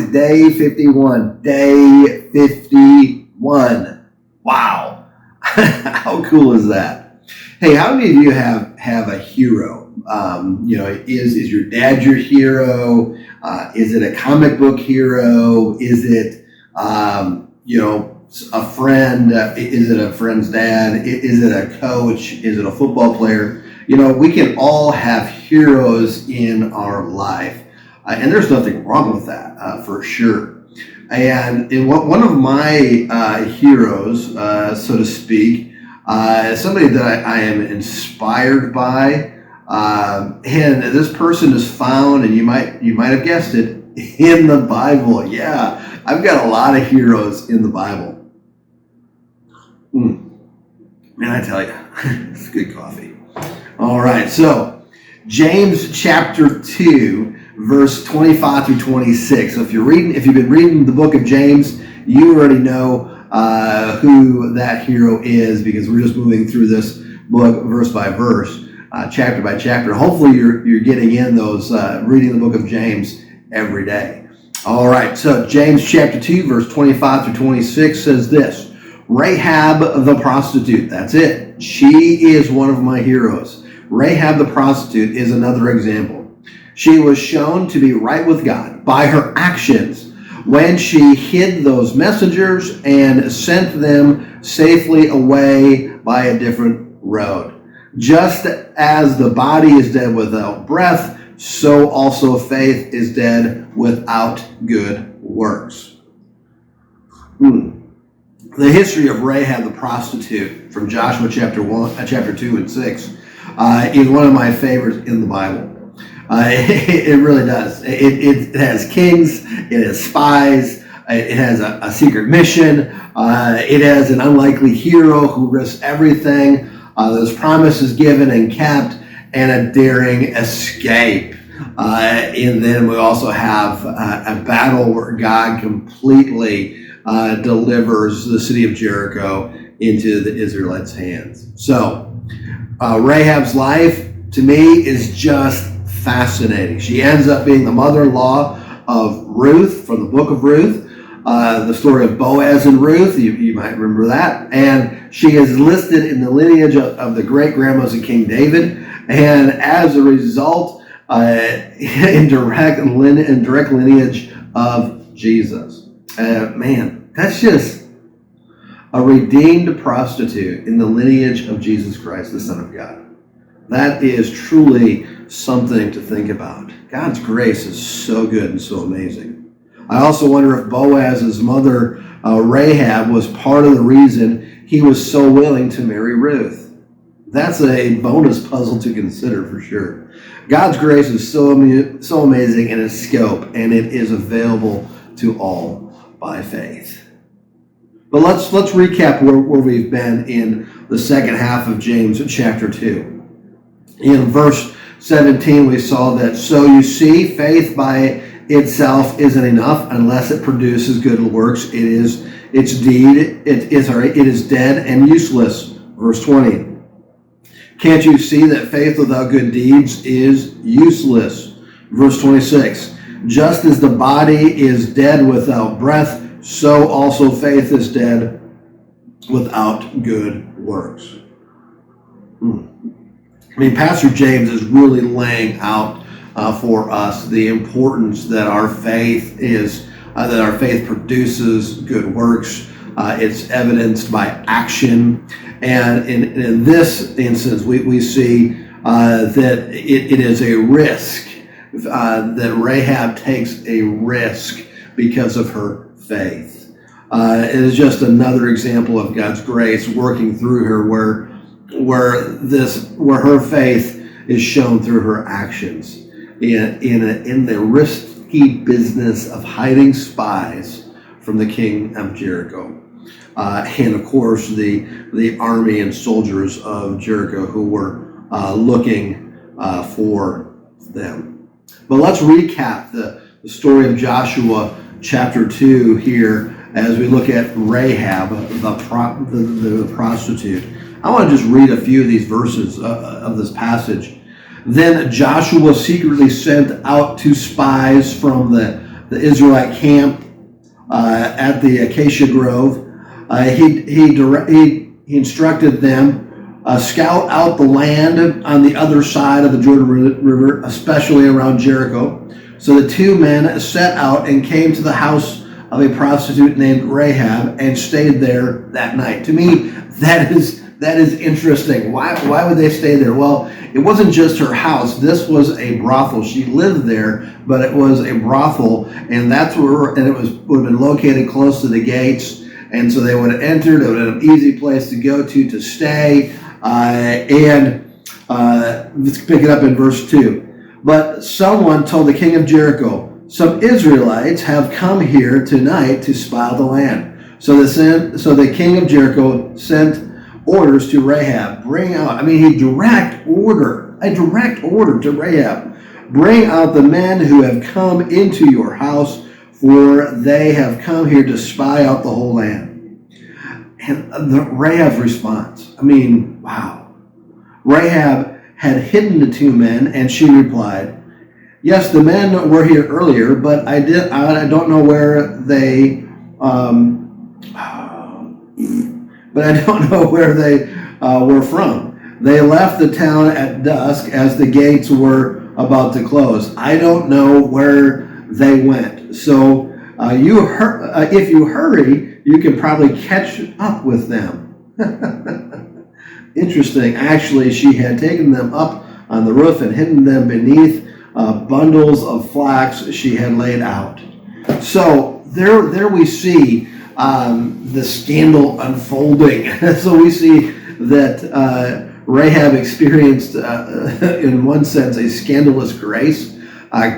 is day 51. Day 51. Wow. How cool is that? Hey, how many of you have a hero? Is your dad your hero? Is it a comic book hero? Is it, a friend? Is it a friend's dad? Is it a coach? Is it a football player? We can all have heroes in our life. And there's nothing wrong with that, for sure. And one of my heroes, so to speak, somebody that I am inspired by, and this person is found, and you might have guessed it, in the Bible. Yeah, I've got a lot of heroes in the Bible. Man, I tell you, it's good coffee. All right, so James chapter 2, verse 25 through 26. So if you've been reading the book of James, you already know who that hero is, because we're just moving through this book verse by verse, chapter by chapter. Hopefully you're getting in those, reading the book of James every day. All right, so James chapter 2, verse 25 through 26 says this: Rahab the prostitute. That's it. She is one of my heroes. Rahab the prostitute is another example. She was shown to be right with God by her actions when she hid those messengers and sent them safely away by a different road. Just as the body is dead without breath, so also faith is dead without good works. The history of Rahab the prostitute from Joshua chapter 2 and 6 is one of my favorites in the Bible. It really does. It has kings, it has spies, it has a secret mission, it has an unlikely hero who risks everything, those promises given and kept, and a daring escape. And then we also have a battle where God completely delivers the city of Jericho into the Israelites' hands. So Rahab's life, to me, is just fascinating. She ends up being the mother-in-law of Ruth from the book of Ruth, the story of Boaz and Ruth, you might remember that. And she is listed in the lineage of the great-grandmas of King David, and as a result, in direct lineage of Jesus. Man, that's just a redeemed prostitute in the lineage of Jesus Christ, the Son of God. That is truly something to think about. God's grace is so good and so amazing. I also wonder if Boaz's mother, Rahab, was part of the reason he was so willing to marry Ruth. That's a bonus puzzle to consider for sure. God's grace is so amazing in its scope, and it is available to all by faith. But let's recap where we've been in the second half of James chapter 2. In verse 17, we saw that, so you see, faith by itself isn't enough unless it produces good works. It is dead and useless. Verse 20. Can't you see that faith without good deeds is useless? Verse 26. Just as the body is dead without breath, so also faith is dead without good works. I mean, Pastor James is really laying out for us the importance that our faith is, that our faith produces good works. It's evidenced by action. And in this instance, we see that it is a risk, that Rahab takes a risk because of her faith. It is just another example of God's grace working through her, where her faith is shown through her actions in the risky business of hiding spies from the king of Jericho, and of course the army and soldiers of Jericho who were looking for them. But let's recap the story of Joshua chapter 2 here as we look at Rahab, the prostitute. I want to just read a few of these verses of this passage. Then Joshua secretly sent out 2 spies from the the Israelite camp at the Acacia Grove. He instructed them scout out the land on the other side of the Jordan River, especially around Jericho. So the two men set out and came to the house of a prostitute named Rahab and stayed there that night. To me, that is interesting. Why would they stay there? Well, it wasn't just her house. This was a brothel. She lived there, but it was a brothel, and would have been located close to the gates. And so they would have entered. It would have been an easy place to go to stay. Let's pick it up in verse 2. But someone told the king of Jericho, "Some Israelites have come here tonight to spy the land." So the king of Jericho sent orders to Rahab. A direct order to Rahab. "Bring out the men who have come into your house, for they have come here to spy out the whole land." And Rahab's response, wow. Rahab had hidden the two men, and she replied, "Yes, the men were here earlier, but I don't know where they were from. They left the town at dusk as the gates were about to close. I don't know where they went. So if you hurry, you can probably catch up with them." Interesting. Actually, she had taken them up on the roof and hidden them beneath bundles of flax she had laid out. So there we see the scandal unfolding. So we see that Rahab experienced, in one sense, a scandalous grace.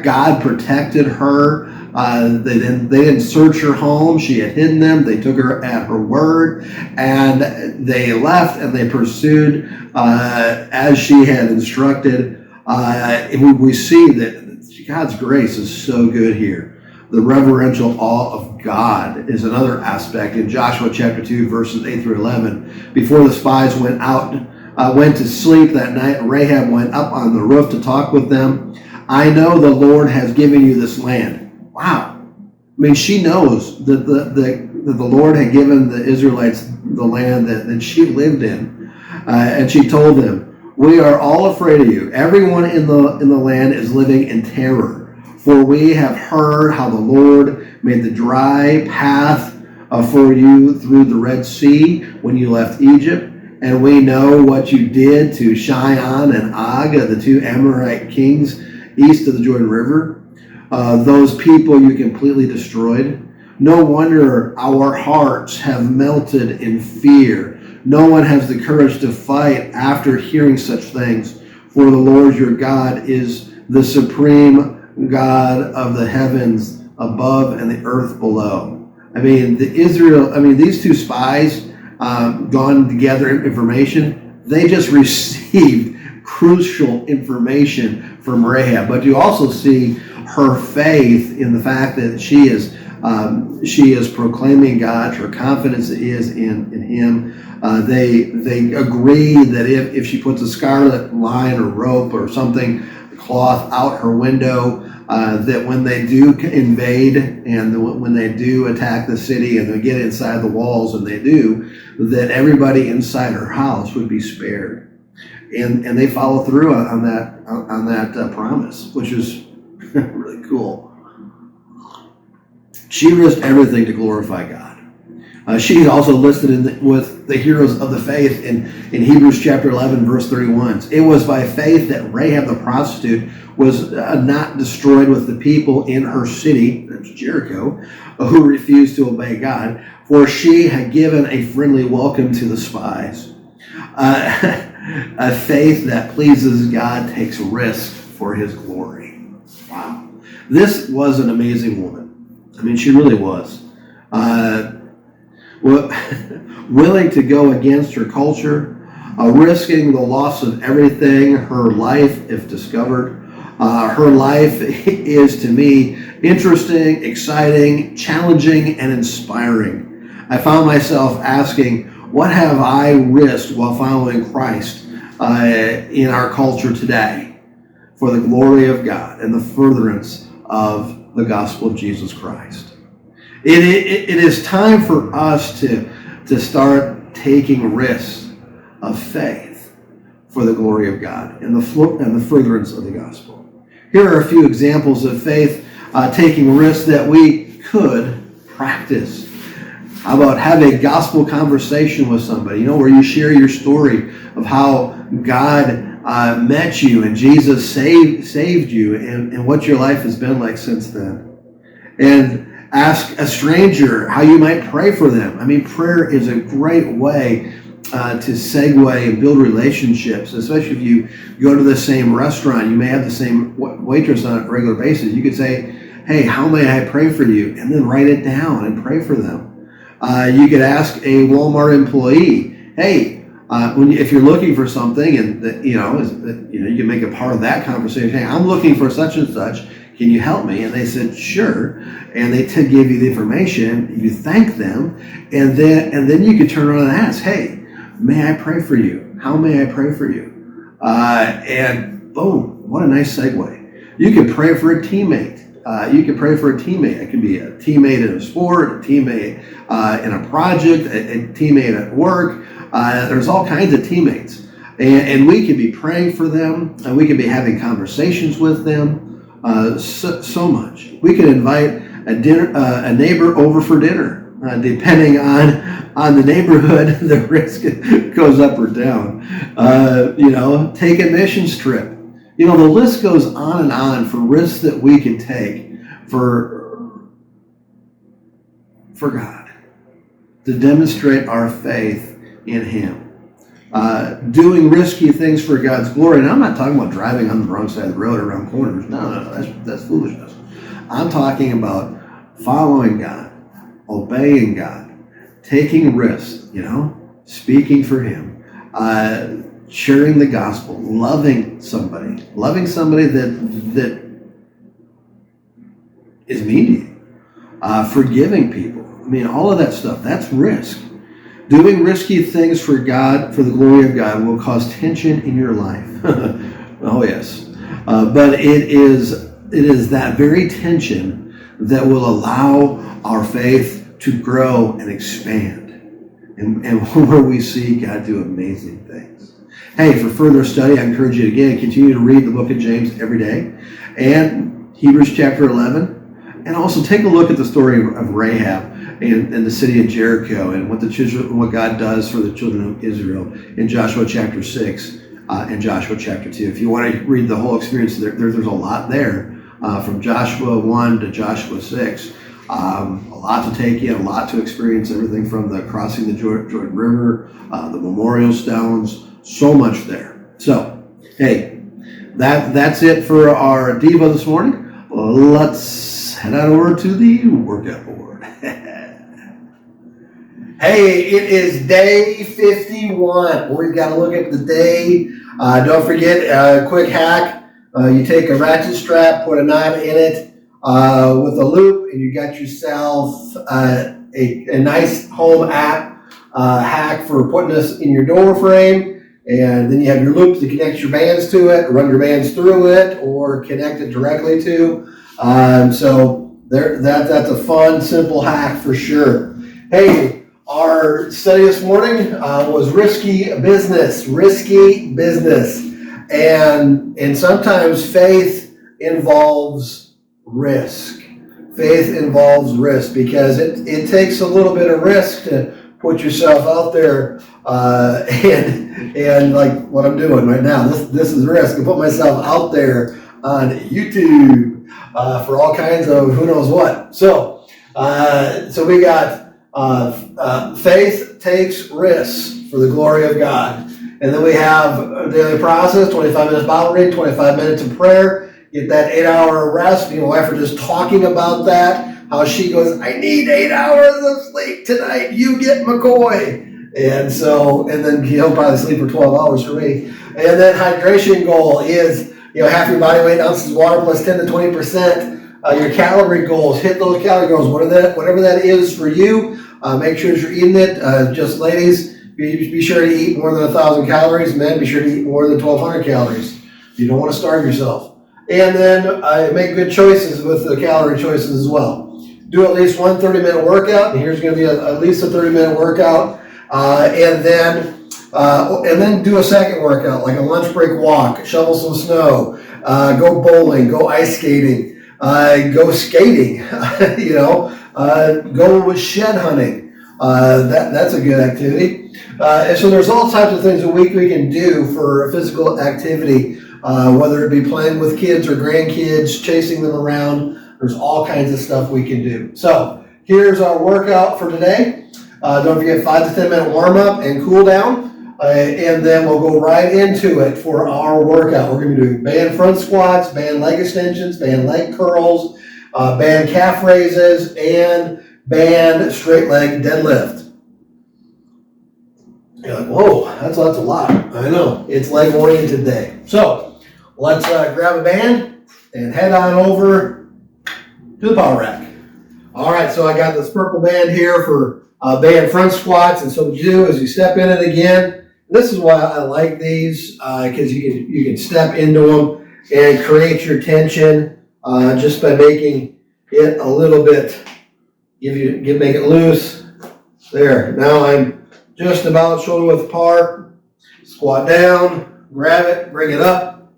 God protected her. They didn't search her home. She had hidden them. They took her at her word, and they left and they pursued as she had instructed. We see that God's grace is so good here. The reverential awe of God is another aspect in Joshua chapter 2, verses 8 through 11. Before the spies went to sleep that night, Rahab went up on the roof to talk with them. "I know the Lord has given you this land." Wow. She knows that the Lord had given the Israelites the land that she lived in. And she told them, "We are all afraid of you. Everyone in the land is living in terror. For we have heard how the Lord made the dry path for you through the Red Sea when you left Egypt. And we know what you did to Sihon and Og, the two Amorite kings east of the Jordan River. Those people you completely destroyed. No wonder our hearts have melted in fear. No one has the courage to fight after hearing such things. For the Lord your God is the supreme God of the heavens above and the earth below." These two spies gone together information. They just received crucial information from Rahab. But you also see her faith in the fact that she is proclaiming God. Her confidence is in Him. They agree that if she puts a scarlet line or rope or something, cloth out her window, that when they do invade and when they do attack the city and they get inside the walls, and they do, that everybody inside her house would be spared. And they follow through on that promise, which is really cool. She risked everything to glorify God. She's also listed with the heroes of the faith in Hebrews chapter 11, verse 31. It was by faith that Rahab the prostitute was not destroyed with the people in her city, that's Jericho, who refused to obey God, for she had given a friendly welcome to the spies. A faith that pleases God takes risk for His glory. Wow. This was an amazing woman. She really was. Willing to go against her culture, risking the loss of everything, her life if discovered. Her life is, to me, interesting, exciting, challenging, and inspiring. I found myself asking, what have I risked while following Christ in our culture today for the glory of God and the furtherance of the gospel of Jesus Christ. It is time for us to start taking risks of faith for the glory of God and the furtherance of the gospel. Here are a few examples of faith taking risks that we could practice. How about have a gospel conversation with somebody, where you share your story of how God met you and Jesus saved you and what your life has been like since then. And ask a stranger how you might pray for them. Prayer is a great way to segue and build relationships, especially if you go to the same restaurant. You may have the same waitress on a regular basis. You could say, hey, how may I pray for you? And then write it down and pray for them. You could ask a Walmart employee, hey, if you're looking for something, and you can make a part of that conversation. Hey, I'm looking for such and such. Can you help me? And they said, sure. And they give you the information. You thank them, and then you could turn around and ask, hey, may I pray for you? How may I pray for you? And boom, what a nice segue. You could pray for a teammate. It could be a teammate in a sport, a teammate in a project, a teammate at work. There's all kinds of teammates. And we could be praying for them. And we could be having conversations with them. So much. We could invite a neighbor over for dinner. Depending on the neighborhood, the risk goes up or down. Take a missions trip. The list goes on and on for risks that we can take for God, to demonstrate our faith in Him. Doing risky things for God's glory. And I'm not talking about driving on the wrong side of the road around corners. No, that's foolishness. I'm talking about following God, obeying God, taking risks, speaking for Him, sharing the gospel, loving somebody that is mean to you, forgiving people. All of that stuff, that's risk. Doing risky things for God, for the glory of God, will cause tension in your life. Oh yes, but it is that very tension that will allow our faith to grow and expand, and where we see God do amazing things. Hey, for further study, I encourage you again, continue to read the book of James every day, and Hebrews chapter 11, and also take a look at the story of Rahab and the city of Jericho, and what God does for the children of Israel in Joshua chapter 6 and Joshua chapter 2. If you want to read the whole experience, there's a lot there, from Joshua 1 to Joshua 6. A lot to take in, a lot to experience, everything from the crossing the Jordan River, the memorial stones, so much there. So, hey, that's it for our Devo this morning. Let's head on over to the workout board. Hey, it is day 51. We've got to look at the day. Don't forget, a quick hack. You take a ratchet strap, put a knot in it with a loop, and you got yourself a nice home app hack for putting this in your door frame. And then you have your loop to connect your bands to it, run your bands through it, or connect it directly to. So that's a fun, simple hack for sure. Hey, our study this morning was risky business. And sometimes faith involves risk. Faith involves risk because it takes a little bit of risk to put yourself out there and like what I'm doing right now. This is risk. I put myself out there on YouTube for all kinds of who knows what. So we got faith takes risks for the glory of God. And then we have a daily process, 25 minutes Bible reading, 25 minutes of prayer. Get that 8-hour rest. My wife was just talking about that. How she goes, I need 8 hours of sleep tonight. You get McCoy. And then he'll probably sleep for 12 hours for me. And then hydration goal is, half your body weight ounces water plus 10 to 20%. Your calorie goals, hit those calorie goals, whatever that is for you. Make sure that you're eating it. Just ladies, be sure to eat more than 1,000 calories. Men, be sure to eat more than 1,200 calories. You don't want to starve yourself. And then make good choices with the calorie choices as well. Do at least one 30-minute workout. And here's going to be at least a 30-minute workout. And then do a second workout, like a lunch break walk, shovel some snow, go bowling, go ice skating, go skating, go with shed hunting. That's a good activity. And so there's all types of things a week we can do for physical activity, whether it be playing with kids or grandkids, chasing them around. There's all kinds of stuff we can do. So here's our workout for today. Don't forget 5 to 10 minute warm up and cool down. And then we'll go right into it for our workout. We're going to be doing band front squats, band leg extensions, band leg curls, band calf raises, and band straight leg deadlift. You're like, whoa, that's a lot. I know, it's leg oriented day. So let's grab a band and head on over to the power rack. All right, so I got this purple band here for band front squats, and so what you do is you step in it again. This is why I like these, because you can step into them and create your tension just by making it a little bit, make it loose. There, now I'm just about shoulder width apart. Squat down, grab it, bring it up.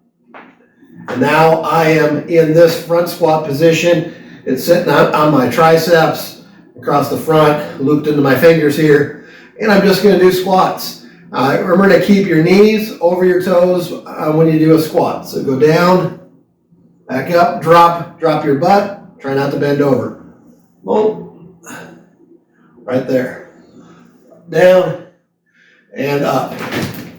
And now I am in this front squat position. It's sitting on my triceps across the front, looped into my fingers here, and I'm just going to do squats. Remember to keep your knees over your toes when you do a squat. So go down, back up, drop your butt, try not to bend over. Boom. Right there. Down and up.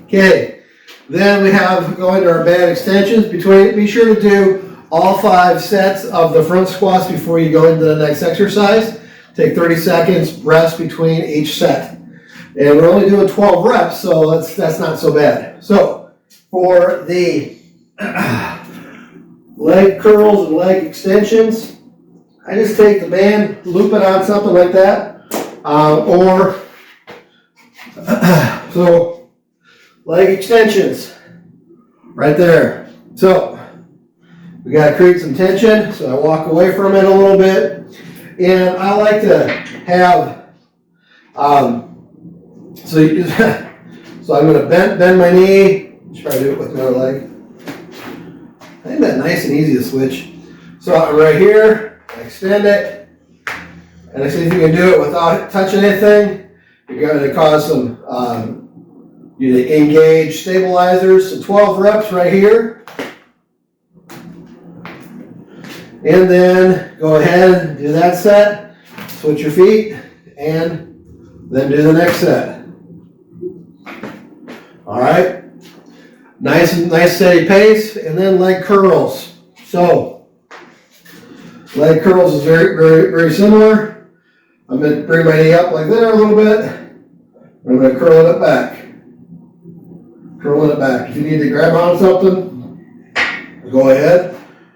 Okay, then we have going to our band extensions. Be sure to do all 5 sets of the front squats before you go into the next exercise. Take 30 seconds, rest between each set. And we're only doing 12 reps, so that's not so bad. So for the leg curls and leg extensions, I just take the band, loop it on something like that. So leg extensions, right there. So we got to create some tension, so I walk away from it a little bit. And I like to have, so I'm going to bend my knee. Try to do it with my other leg. I think that's nice and easy to switch. So I'm right here, I extend it, and I see if you can do it without touching anything. You're going to cause some, you need to engage stabilizers. So 12 reps right here. And then go ahead and do that set, switch your feet, and then do the next set. All right, nice steady pace, and then leg curls. So leg curls is very, very, very similar. I'm going to bring my knee up like there a little bit. I'm going to curl it back. Curling it back. If you need to grab on something, go ahead.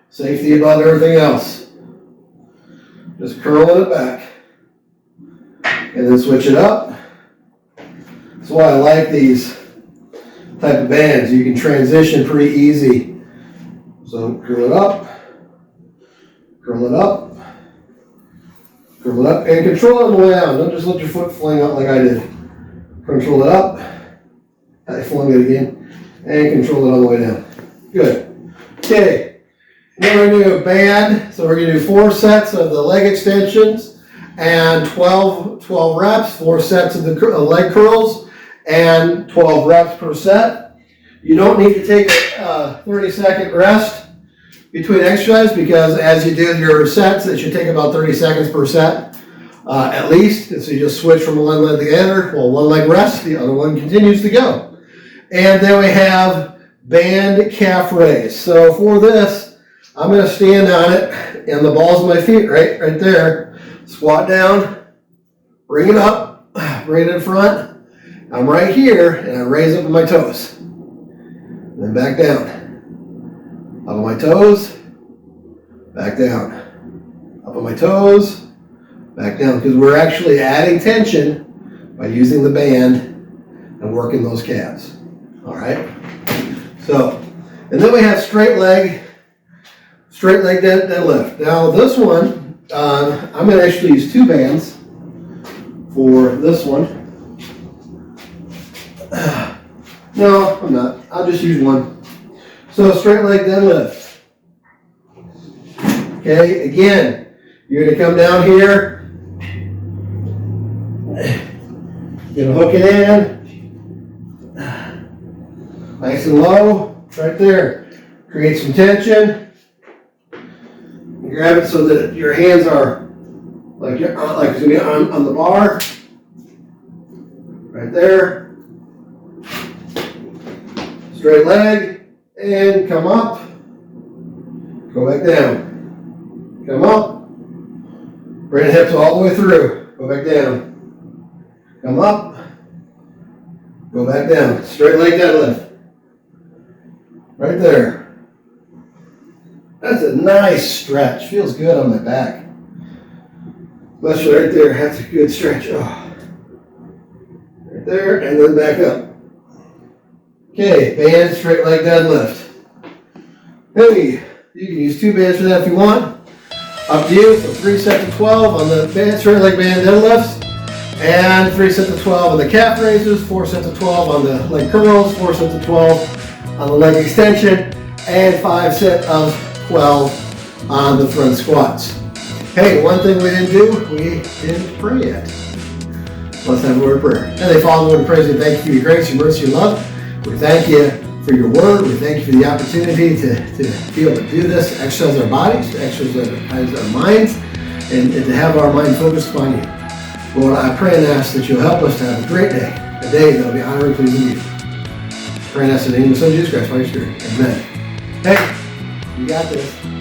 Safety above everything else. Just curling it back. And then switch it up. That's why I like these type of bands. You can transition pretty easy. So curl it up. Curl it up. Curl it up. And control it on the way down. Don't just let your foot fling out like I did. Control it up. I flung it again. And control it on the way down. Good. Okay. Then we're going to do a band. So we're going to do 4 sets of the leg extensions and 12 reps, 4 sets of the leg curls, and 12 reps per set. You don't need to take a 30-second rest between exercises because as you do your sets, it should take about 30 seconds per set at least. And so you just switch from one leg to the other. Well, one leg rests, the other one continues to go. And then we have band calf raise. So for this, I'm going to stand on it and the balls of my feet right there. Squat down, bring it up, bring it in front. I'm right here and I raise up with my toes. Then back down. Up on my toes, back down. Up on my toes, back down. Because we're actually adding tension by using the band and working those calves. All right? So, and then we have straight leg straight leg deadlift. Now this one, I'm going to actually use 2 bands for this one. No, I'm not. I'll just use 1. So straight leg deadlift. Okay, again, you're going to come down here. You're going to hook it in. Nice and low, right there. Create some tension. Grab it so that your hands are like it's going to be on the bar. Right there. Straight leg. And come up. Go back down. Come up. Bring the hips all the way through. Go back down. Come up. Go back down. Straight leg deadlift. Right there. That's a nice stretch. Feels good on my back. Especially right there. That's a good stretch. Oh. Right there, and then back up. Okay, band straight leg deadlift. Hey, you can use 2 bands for that if you want. Up to you. So 3 sets of 12 on the band, straight leg band deadlifts. And 3 sets of 12 on the calf raises, 4 sets of 12 on the leg curls, 4 sets of 12 on the leg extension, and 5 sets of 12 on the front squats. Hey, one thing we didn't do, we didn't pray yet. Let's have a word of prayer. And they follow the word of praise. We thank you for your grace, your mercy, your love. We thank you for your word. We thank you for the opportunity to be able to do this, to exercise our bodies, to exercise our minds, and to have our mind focused upon you. Lord, I pray and ask that you'll help us to have a great day, a day that will be honoring and pleasing to you. Pray and ask in the name of the Son, Jesus Christ, by your Spirit. Amen. Hey, you got this.